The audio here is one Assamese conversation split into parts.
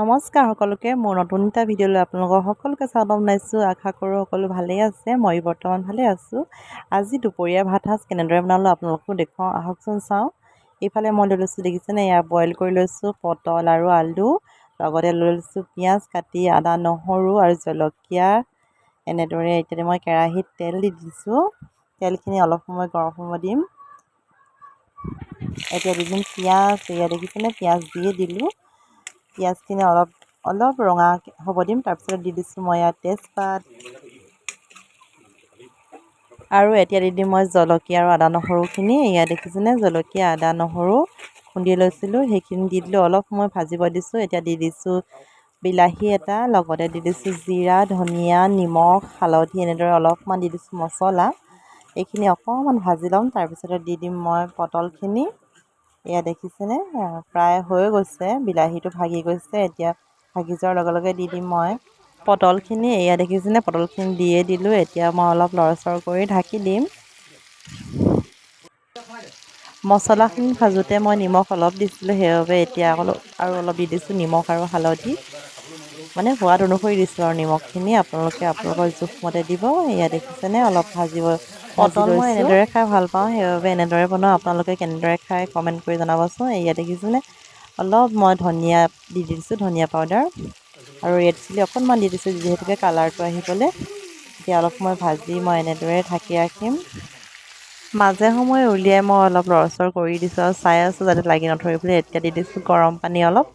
নমস্কাৰ সকলোকে মোৰ নতুন এটা ভিডিঅ'লৈ আপোনালোকক সকলোকে স্বাগতম জনাইছোঁ। আশা কৰোঁ সকলো ভালেই আছে। মই বৰ্তমান ভালে আছোঁ। আজি দুপৰীয়া ভাত সাজ কেনেদৰে বনালোঁ আপোনালোকো দেখুৱাওঁ, আহকচোন চাওঁ। এইফালে মই লৈ লৈছোঁ, দেখিছেনে, এয়া বইল কৰি লৈছোঁ পটল আৰু আলু, লগতে লৈ লৈছোঁ পিঁয়াজ কাটি, আদা নহৰু আৰু জলকীয়া। এনেদৰে এতিয়া মই কেৰাহীত তেল দি দিছোঁ। তেলখিনি অলপ সময় গৰম হ'ব দিম। এতিয়া দি দিম পিঁয়াজ। এয়া দেখিছেনে, পিঁয়াজ দিয়ে দিলোঁ। পিঁয়াজখিনি অলপ ৰঙা হ'ব দিম। তাৰপিছত দি দিছোঁ মই ইয়াত তেজপাত, আৰু এতিয়া দি দিম মই জলকীয়া আৰু আদা নহৰুখিনি। এয়া দেখিছেনে, জলকীয়া আদা নহৰু খুন্দি লৈছিলোঁ, সেইখিনি দি দিলোঁ। অলপ সময় ভাজিব দিছোঁ। এতিয়া দি দিছোঁ বিলাহী এটা, লগতে দি দিছোঁ জিৰা, ধনিয়া, নিমখ, হালধি, এনেদৰে অলপমান দি দিছোঁ মছলা। এইখিনি অকণমান ভাজি ল'ম। তাৰপিছতে দি দিম মই পটলখিনি। এয়া দেখিছেনে, প্ৰায় হৈ গৈছে, বিলাহীটো ভাগি গৈছে। এতিয়া ভাগি যোৱাৰ লগে লগে দি দিম মই পটলখিনি। এয়া দেখিছেনে, পটলখিনি দিয়ে দিলোঁ। এতিয়া মই অলপ লৰচৰ কৰি ঢাকি দিম। মছলাখিনি ভাজোঁতে মই নিমখ অলপ দিছিলোঁ, সেইবাবে এতিয়া আৰু অলপ দি দিছোঁ নিমখ আৰু হালধি, মানে সোৱাদ অনুসৰি দিছোঁ আৰু নিমখখিনি। আপোনালোকে আপোনালোকৰ জোখমতে দিব। এয়া দেখিছেনে, অলপ ভাজি মই এনেদৰে খাই ভাল পাওঁ, সেইবাবে এনেদৰে বনাওঁ। আপোনালোকে কেনেদৰে খাই কমেণ্ট কৰি জনাবচোন। এয়া দেখিছেনে, অলপ মই ধনিয়া দি দিছোঁ, ধনিয়া পাউডাৰ, আৰু ৰেড চিলি অকণমান দি দিছোঁ, যিহেতুকে কালাৰটো আহিবলৈ। এতিয়া অলপ সময় ভাজি মই এনেদৰে ঢাকি ৰাখিম। মাজে সময়ে উলিয়াই মই অলপ লৰচৰ কৰি দিছোঁ আৰু চাই আছোঁ যাতে লাগি নধৰিবলৈ। এতিয়া দি দিছোঁ গৰম পানী অলপ।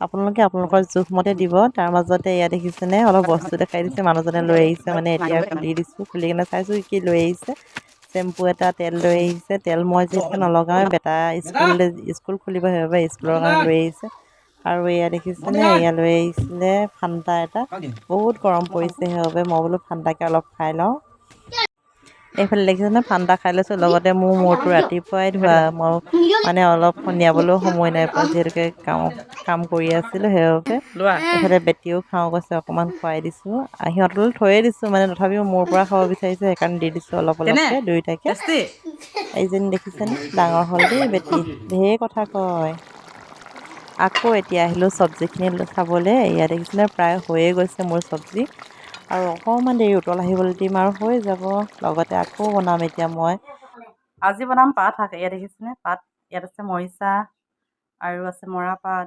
আপোনালোকে আপোনালোকৰ জোখমতে দিব। তাৰ মাজতে এয়া দেখিছেনে, অলপ বস্তু দেখাই দিছে, মানুহজনে লৈ আহিছে, মানে এতিয়া খুলি দিছোঁ। খুলি কিনে চাইছোঁ কি লৈ আহিছে। চেম্পু এটা, তেল লৈ আহিছে। তেল মই যিহেতুকে নলগাওঁৱে, বেটা স্কুল খুলিব, সেইবাবে স্কুলৰ কাৰণে লৈ আহিছে। আৰু এয়া দেখিছেনে, এয়া লৈ আহিছিলে ফান্তা এটা। বহুত গৰম পৰিছে, সেইবাবে মই বোলো ফান্তাকে অলপ খাই লওঁ। এইফালে দেখিছেনে, ফান্তা খাই লৈছোঁ। লগতে মোৰ মূৰটো ৰাতিপুৱাই ধোৱা, মই মানে অলপ নিয়াবলৈও সময় নাই পোৱা, যিহেতুকে কাম কৰি আছিলোঁ, সেইবাবে। এইফালে বেটিও খাওঁ কৈছে, অকণমান খুৱাই দিছোঁ। সিহঁতলৈ থৈয়ে দিছোঁ, মানে তথাপিও মোৰ পৰা খাব বিচাৰিছে, সেইকাৰণে দি দিছোঁ অলপ অলপকৈ দুয়োটাকে। এইজনী দেখিছেনে, ডাঙৰ হ'ল দেই বেটি, ঢেৰ কথা কয়। আকৌ এতিয়া আহিলোঁ চব্জিখিনি চাবলৈ। এয়া দেখিছেনে, প্ৰায় হৈয়ে গৈছে মোৰ চব্জি, আৰু অকণমান দেৰি উতল আহিবলৈ দিম আৰু হৈ যাব। লগতে আকৌ বনাম এতিয়া মই। আজি বনাম পাত শাক। এয়া দেখিছেনে, পাত, ইয়াত আছে মৰিচা আৰু আছে মৰাপাত,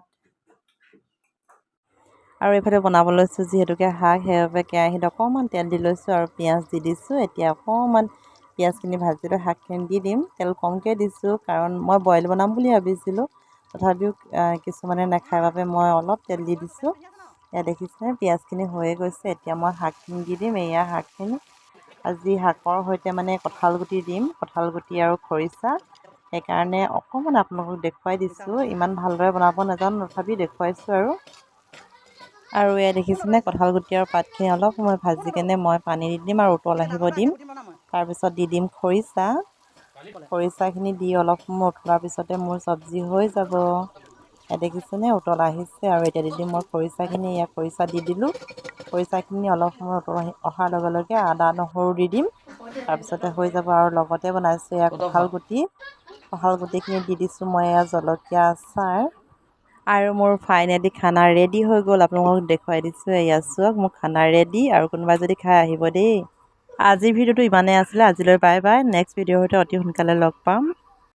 আৰু এইফালে বনাব লৈছোঁ যিহেতুকে শাক, সেইবাবে কেৰাহীত অকণমান তেল দি লৈছোঁ আৰু পিঁয়াজ দি দিছোঁ। এতিয়া অকণমান পিঁয়াজখিনি ভাজি লৈ শাকখিনি দি দিম। তেল কমকৈ দিছোঁ, কাৰণ মই বইল বনাম বুলি ভাবিছিলোঁ, তথাপিও কিছুমানে নাখায় বাবে মই অলপ তেল দি দিছোঁ। এয়া দেখিছেনে, পিঁয়াজখিনি হৈয়ে গৈছে। এতিয়া মই শাকখিনি দি দিম। এয়া শাকখিনি আজি শাকৰ সৈতে মানে কঁঠাল গুটি দিম, কঁঠাল গুটি আৰু খৰিচা, সেইকাৰণে অকণমান আপোনালোকক দেখুৱাই দিছোঁ। ইমান ভালদৰে বনাব নাজানো, তথাপি দেখুৱাইছোঁ আৰু এয়া দেখিছেনে, কঁঠাল গুটি আৰু পাতখিনি অলপ সময় ভাজি কেনে মই পানী দি দিম আৰু উতল আহিব দিম। তাৰপিছত দি দিম খৰিচা। খৰিচাখিনি দি অলপ সময় উতলাৰ পিছতে মোৰ চব্জি হৈ যাব। এয়া দেখিছেনে, উতল আহিছে, আৰু এতিয়া দি দিম মই খৰিচাখিনি। এয়া খৰিচা দি দিলোঁ। খৰিচাখিনি অলপ সময় উতল অহাৰ লগে লগে আদা নহৰু দি দিম। তাৰপিছতে হৈ যাব। আৰু লগতে বনাইছোঁ এয়া কঁঠাল গুটি। কঁঠাল গুটিখিনি দি দিছোঁ মই এয়া জলকীয়া আচাৰ, আৰু মোৰ ফাইনেলি খানা ৰেডি হৈ গ'ল। আপোনালোকক দেখুৱাই দিছোঁ। এয়া চাওক, মোৰ খানা ৰেডি, আৰু কোনোবাই যদি খাই আহিব দেই। আজিৰ ভিডিঅ'টো ইমানেই আছিলে। আজিলৈ বাই বাই। নেক্সট ভিডিঅ'ৰ সৈতে অতি সোনকালে লগ পাম।